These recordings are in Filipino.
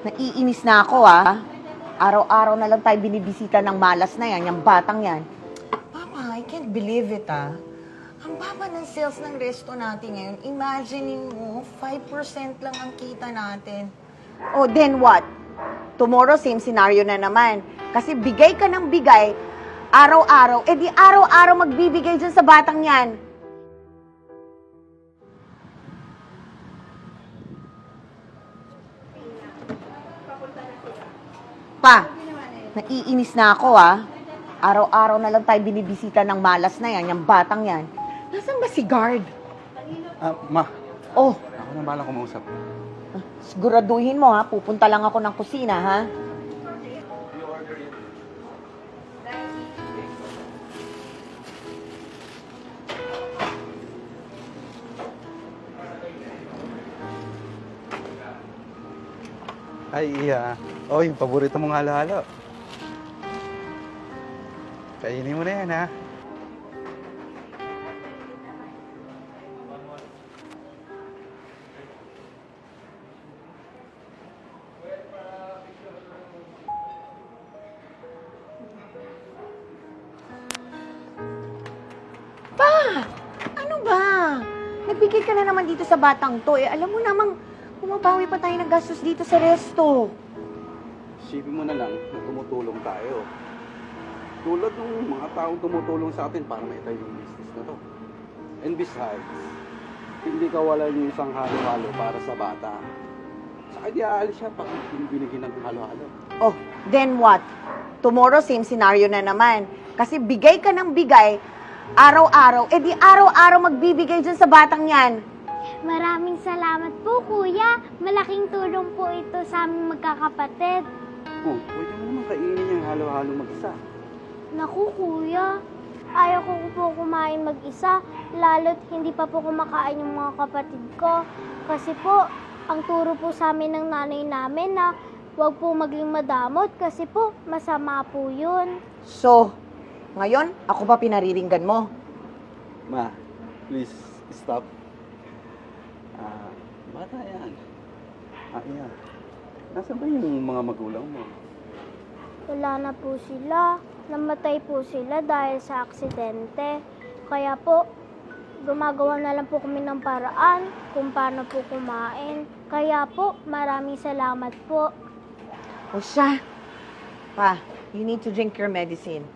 Naiinis na ako, ah. Araw-araw na lang tayo binibisita ng malas na yan, yung batang yan. Papa, I can't believe it, ah. Ang baba ng sales ng resto natin ngayon. Imagine mo, 5% lang ang kita natin. Oh, then what? Tomorrow, same scenario na naman. Kasi bigay ka ng bigay, araw-araw, di araw-araw magbibigay dyan sa batang yan. Pa, naiinis na ako, ah. Araw-araw na lang tayo binibisita ng malas na yan, yung batang yan. Nasaan ba si guard? Ma, Oh, ako na balang kumausap. siguraduhin mo, ha. Pupunta lang ako ng kusina, ha. Ay, oh, yung paborito mong halo-halo. Kainin mo na yan, ha? Ano ba? Nagbigay ka na naman dito sa batang to. Alam mo namang bumabawi pa tayo ng gastos dito sa resto. Isipin mo na lang na tumutulong tayo. Tulad ng mga taong tumutulong sa atin para maitayo yung business na to. And besides, hindi kawalan yung isang halo-halo para sa bata. Saka di aalis siya pag binigyan ng halo-halo. Oh, then what? Tomorrow, same scenario na naman. Kasi bigay ka ng bigay, araw-araw, di araw-araw magbibigay dyan sa batang yan. Maraming salamat po, Kuya. Malaking tulong po ito sa aming magkakapatid. Oh, pwede mo naman kainin yung halo-halo mag-isa. Naku, Kuya. Ayaw ko po kumain mag-isa, lalo't hindi pa po kumakain yung mga kapatid ko. Kasi po, ang turo po sa amin ng nanay namin na huwag po maging madamot kasi po masama po yun. So, ngayon, ako pa pinariringgan mo. Ma, please stop. Bata yan. Yan. Nasaan ba yung mga magulang mo? Wala na po sila. Namatay po sila dahil sa aksidente. Kaya po, gumagawa na lang po kami ng paraan kung paano po kumain. Kaya po, maraming salamat po. O siya. Pa, you need to drink your medicine.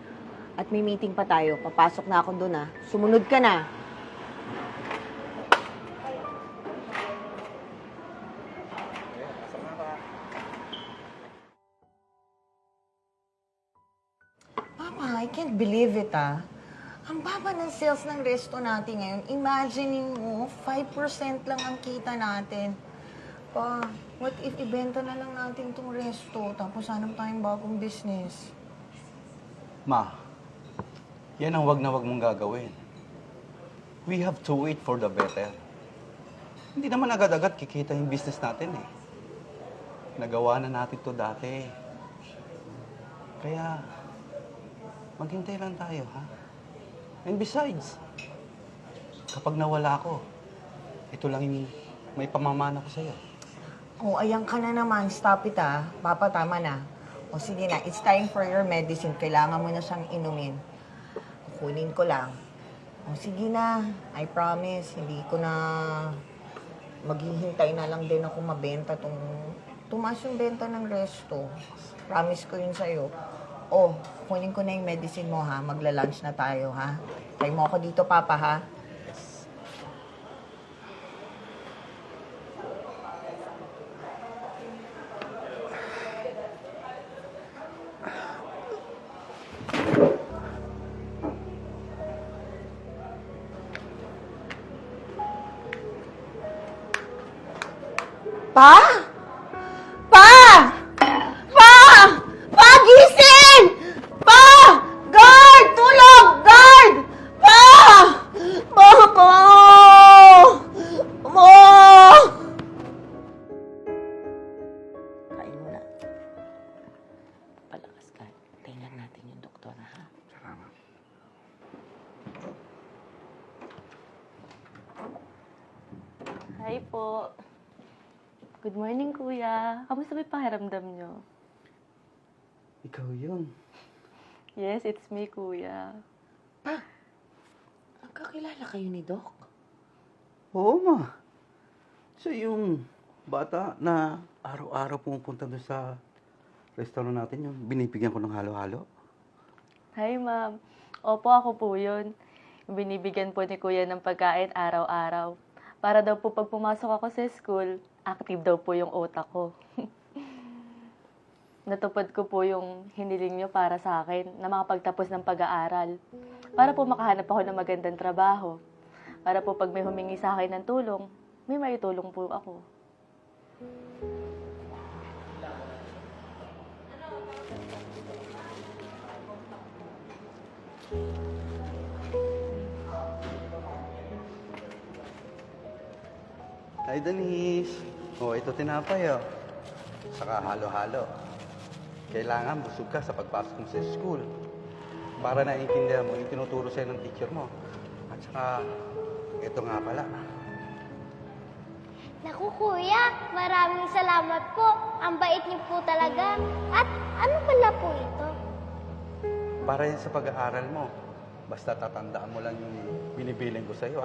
At may meeting pa tayo. Papasok na ako dun, ha. Sumunod ka na. Papa, I can't believe it, ah. Ang baba ng sales ng resto natin ngayon. Imagine mo, 5% lang ang kita natin. Pa, what if ibenta na lang natin itong resto, tapos hanap tayong bagong business? Ma, yan ang wag na wag mong gagawin. We have to wait for the better. Hindi naman agad-agad kikita yung business natin eh. Nagawa na natin to dati. Kaya, maghintay lang tayo, ha? And besides, kapag nawala ako, ito lang yung may pamamana ko sa'yo. Oh, ayan ka na naman. Stop it, ah. Papa, tama na. O sige na, it's time for your medicine. Kailangan mo na siyang inumin. Kukunin ko lang. O sige na, I promise, hindi ko na maghihintay na lang din ako mabenta tumaas yung benta ng resto. Promise ko yun sa'yo. Oh, kunin ko na yung medicine mo, ha? Magla-lunch na tayo, ha? Try mo ako dito, Papa, ha? Pa? Pa! Pa! Pa, gising! Pa! Guard! Tulog! Guard! Pa! Mama! Ma! Kain mo na. Palakas ka. Tingnan natin yung doktor, ha? Salamat. Hi po. Good morning, Kuya. Kamusta ba yung pakiramdam nyo? Ikaw yun. Yes, it's me, Kuya. Kakilala kayo ni Doc? Oo, ma. Siya yung bata na araw-araw pumupunta doon sa restaurant natin, yung binibigyan ko ng halo-halo. Hi, ma'am. Opo, ako po yun. Binibigyan po ni Kuya ng pagkain araw-araw. Para daw po pag pumasok ako sa school, active daw po yung utak ko. Natupad ko po yung hiniling nyo para sa akin na makapagtapos ng pag-aaral. Para po makahanap ako ng magandang trabaho. Para po pag may humingi sa akin ng tulong, may maitulong po ako. Hi, Denise. Ito tinapay, Saka halo-halo. Kailangan busog ka sa pagpasok mo sa school. Para naiintindihan mo yung tinuturo sa'yo ng teacher mo. At saka, ito nga pala. Naku, Kuya, maraming salamat po. Ang bait niyo po talaga. At ano pala po ito? Para yan sa pag-aaral mo. Basta tatandaan mo lang yung binibiling ko sa'yo,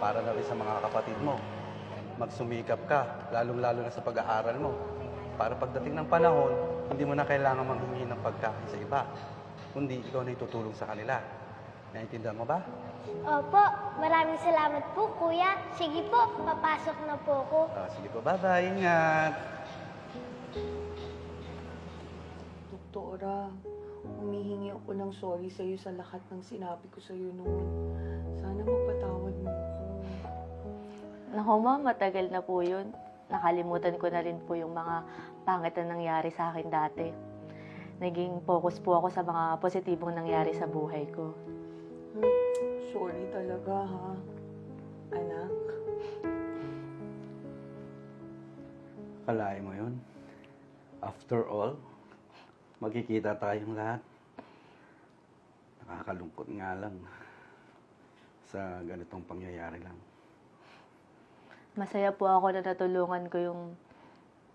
Para na rin sa mga kapatid mo. Magsumikap ka, lalong-lalo na sa pag-aaral mo. Para pagdating ng panahon, hindi mo na kailangan manghingi ng pagkain sa iba. Kundi ikaw na itutulong sa kanila. Naiintindihan mo ba? Opo, maraming salamat po, Kuya. Sige po, papasok na po ako. Sige po, bye-bye. Ingat. Doktora, humihingi ako ng sorry sa'yo sa lahat ng sinabi ko sa'yo noon. Sana magpatawad mo ako. Naku, ma'am, matagal na po yun. Nakalimutan ko na rin po yung mga pangit na nangyari sa akin dati. Naging focus po ako sa mga positibong nangyari sa buhay ko. Sorry talaga, ha? Anak. Kalahin mo yun. After all, magkikita tayong lahat. Nakakalungkot nga lang sa ganitong pangyayari lang. Masaya po ako na natulungan ko yung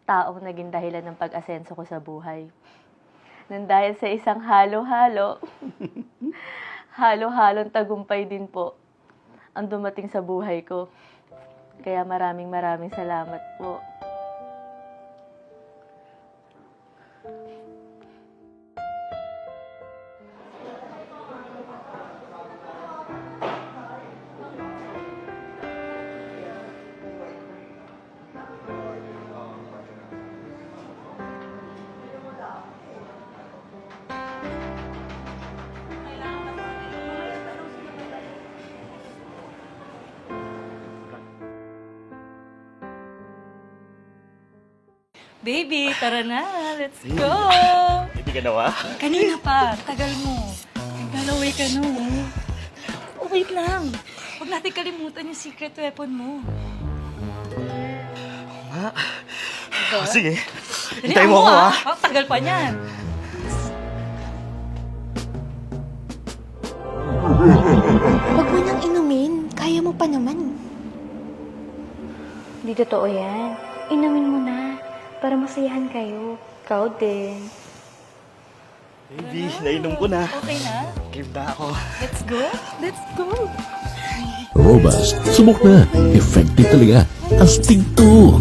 taong naging dahilan ng pag-asenso ko sa buhay. Nang dahil sa isang halo-halo, halo-halong tagumpay din po ang dumating sa buhay ko. Kaya maraming salamat po. Baby, tara na. Let's go! Hindi ka nawa? Kanina pa. Tagal mo. Naglalaway ka no. Oh, wait lang. Huwag natin kalimutan yung secret weapon mo. Sige. Dali, Hintayin mo ako, ha? Oh, tagal pa niyan. Huwag mo nang inumin. Kaya mo pa naman. Hindi totoo yan. Inumin mo na. Para masayahan kayo. Ikaw din. Baby, nainom ko na. Okay na? Game na ako. Let's go? Let's go! Robust. Subok na. Effective talaga. Astig to.